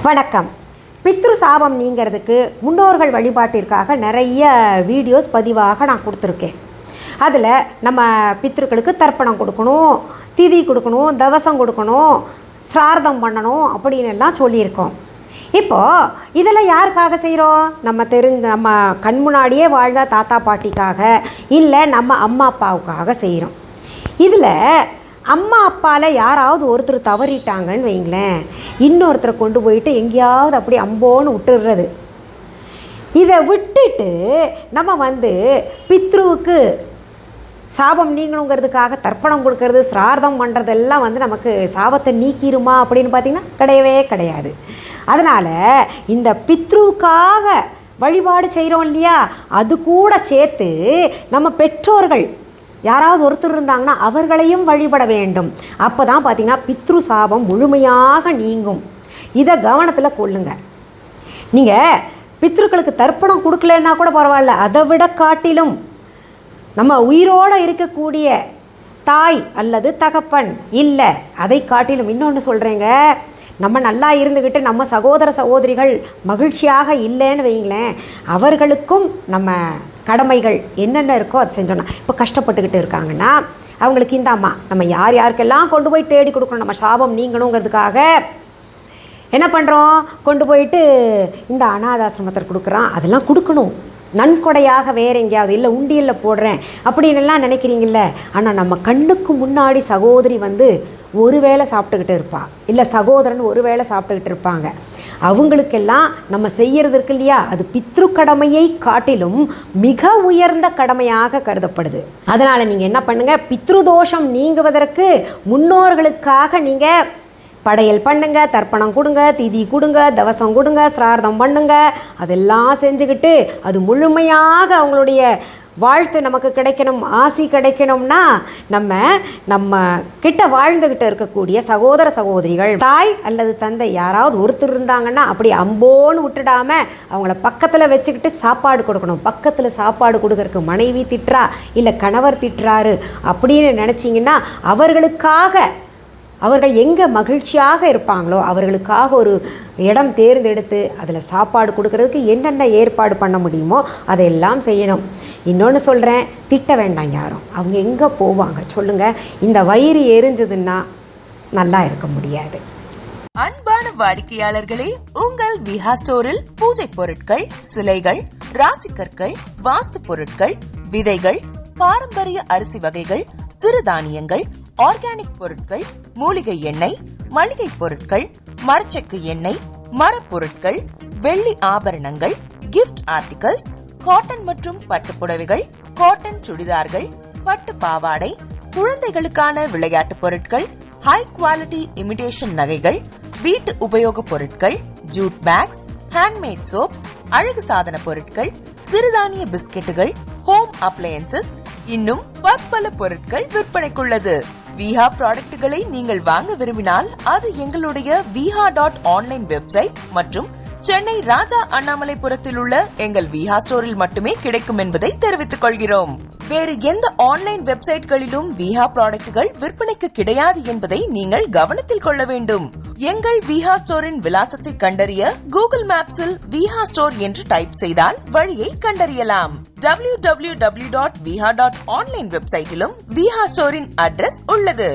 வணக்கம். பித்ரு சாபம் நீங்கிறதுக்கு முன்னோர்கள் வழிபாட்டிற்காக நிறைய வீடியோஸ் பதிவாக நான் கொடுத்துருக்கேன். அதில் நம்ம பித்ருக்களுக்கு தர்ப்பணம் கொடுக்கணும், திதி கொடுக்கணும், தவசம் கொடுக்கணும், சிரார்த்தம் பண்ணணும் அப்படின்னு எல்லாம் சொல்லியிருக்கோம். இப்போது இதெல்லாம் யாருக்காக செய்கிறோம்? நம்ம கண் முன்னாடியே வாழ்ந்த தாத்தா பாட்டிக்காக, இல்லை நம்ம அம்மா அப்பாவுக்காக செய்கிறோம். இதில் அம்மா அப்பாவில் யாராவது ஒருத்தர் தவறிட்டாங்கன்னு வைங்களேன், இன்னொருத்தரை கொண்டு போயிட்டு எங்கேயாவது அப்படி அம்போன்னு விட்டுடுறது. இதை விட்டுட்டு நம்ம பித்ருவுக்கு சாபம் நீங்கணுங்கிறதுக்காக தர்ப்பணம் கொடுக்கறது, சிரார்த்தம் பண்ணுறதெல்லாம் நமக்கு சாபத்தை நீக்கிருமா அப்படின்னு பார்த்திங்கன்னா கிடையவே கிடையாது. அதனால் இந்த பித்ருவுக்காக வழிபாடு செய்கிறோம் இல்லையா, அது கூட சேர்த்து நம்ம பெற்றோர்கள் யாராவது ஒருத்தர் இருந்தாங்கன்னா அவர்களையும் வழிபட வேண்டும். அப்போ தான் பார்த்திங்கன்னா பித்ரு சாபம் முழுமையாக நீங்கும். இதை கவனத்தில் கொள்ளுங்க. நீங்கள் பித்ருக்களுக்கு தர்ப்பணம் கொடுக்கலன்னா கூட பரவாயில்ல, அதை விட காட்டிலும் நம்ம உயிரோடு இருக்கக்கூடிய தாய் அல்லது தகப்பன், இல்லை அதை காட்டிலும் இன்னொன்று சொல்கிறேங்க, நம்ம நல்லா இருந்துக்கிட்டு நம்ம சகோதர சகோதரிகள் மகிழ்ச்சியாக இல்லைன்னு வைங்களேன், அவர்களுக்கும் நம்ம கடமைகள் என்னென்ன இருக்கோ அது செஞ்சோன்னா, இப்போ கஷ்டப்பட்டுக்கிட்டு இருக்காங்கன்னா அவங்களுக்கு இந்த அம்மா நம்ம யாருக்கெல்லாம் கொண்டு போய் தேடி கொடுக்கணும், நம்ம சாபம் நீங்கணுங்கிறதுக்காக என்ன பண்ணுறோம், கொண்டு போயிட்டு இந்த அனாதாசிரமத்தில் கொடுக்குறான், அதெல்லாம் கொடுக்கணும். நன்கொடையாக வேறு எங்கேயாவது இல்லை உண்டியலில் போடுறேன் அப்படின்லாம் நினைக்கிறீங்கள. ஆனால் நம்ம கண்ணுக்கு முன்னாடி சகோதரி ஒரு வேளை சாப்பிட்டுக்கிட்டு இருப்பா, இல்லை சகோதரன் ஒரு வேளை சாப்பிட்டுக்கிட்டு இருப்பாங்க. அவங்களுக்கெல்லாம் நம்ம செய்கிறது இருக்கு இல்லையா, அது பித்ரு கடமையை காட்டிலும் மிக உயர்ந்த கடமையாக கருதப்படுது. அதனால் நீங்கள் என்ன பண்ணுங்கள், பித்ரு தோஷம் நீங்குவதற்கு முன்னோர்களுக்காக நீங்கள் படையல் பண்ணுங்க, தர்ப்பணம் கொடுங்க, திதி கொடுங்க, தவசம் கொடுங்க, சிரார்த்தம் பண்ணுங்க. அதெல்லாம் செஞ்சுக்கிட்டு அது முழுமையாக அவங்களுடைய வாழ்த்து நமக்கு கிடைக்கணும், ஆசி கிடைக்கணும்னா நம்ம கிட்ட வாழ்ந்துக்கிட்டு இருக்கக்கூடிய சகோதர சகோதரிகள், தாய் அல்லது தந்தை யாராவது ஒருத்தர் இருந்தாங்கன்னா அப்படி அம்போன்னு விட்டுடாமல் அவங்கள பக்கத்தில் வச்சுக்கிட்டு சாப்பாடு கொடுக்கணும். பக்கத்தில் சாப்பாடு கொடுக்கறதுக்கு மனைவி திட்டுறா இல்லை கணவர் திட்டுறாரு அப்படின்னு நினச்சிங்கன்னா அவர்கள் எங்கே மகிழ்ச்சியாக இருப்பாங்களோ அவர்களுக்காக ஒரு இடம் தேர்ந்தெடுத்து அதில் சாப்பாடு கொடுக்கறதுக்கு என்னென்ன ஏற்பாடு பண்ண முடியுமோ அதையெல்லாம் செய்யணும். இன்னொன்று சொல்கிறேன், திட்ட வேண்டாம் யாரும். அவங்க எங்கே போவாங்க சொல்லுங்கள்? இந்த வயிறு எரிஞ்சதுன்னா நல்லா இருக்க முடியாது. அன்பான வாடிக்கையாளர்களே, உங்கள் விஹா ஸ்டோரில் பூஜை பொருட்கள், சிலைகள், ராசிக்கற்கள், வாஸ்து பொருட்கள், விதைகள், பாரம்பரிய அரிசி வகைகள், சிறுதானியங்கள், ஆர்கானிக் பொருட்கள், மூலிகை எண்ணெய், மளிகை பொருட்கள், மரச்செக்கு எண்ணெய், மரப்பொருட்கள், வெள்ளி ஆபரணங்கள், கிஃப்ட் ஆர்டிகல்ஸ், காட்டன் மற்றும் பட்டு புடவைகள், காட்டன் சுடிதார்கள், பட்டு பாவாடை, குழந்தைகளுக்கான விளையாட்டு பொருட்கள், ஹை குவாலிட்டி இமிடேஷன் நகைகள், வீட்டு உபயோக பொருட்கள், ஜூட் பேக்ஸ், ஹேண்ட்மேட் சோப்ஸ், அழகு சாதன பொருட்கள், சிறுதானிய பிஸ்கெட்டுகள், ஹோம் அப்ளையன்சஸ், இன்னும் பற்பல பொருட்கள் விற்பனைக்குள்ளது. விஹா ப்ராடக்ட்களை நீங்கள் வாங்க விரும்பினால் அது எங்களுடைய viha.online வெப்சைட் மற்றும் சென்னை ராஜா அண்ணாமலைபுரத்தில் உள்ள எங்கள் விஹா ஸ்டோரில் மட்டுமே கிடைக்கும் என்பதை தெரிவித்துக் கொள்கிறோம். வேறு எந்த ஆன்லைன் வெப்சைட்களிலும் விஹா ப்ராடக்ட்கள் விற்பனைக்கு கிடையாது என்பதை நீங்கள் கவனத்தில் கொள்ள வேண்டும். எங்கள் விஹா ஸ்டோரின் விலாசத்தை கண்டறிய கூகுள் மேப்ஸில் விஹா ஸ்டோர் என்று டைப் செய்தால் வழியை கண்டறியலாம். www.viha.online வெப்சைட்டிலும் விஹா ஸ்டோரின் அட்ரஸ் உள்ளது.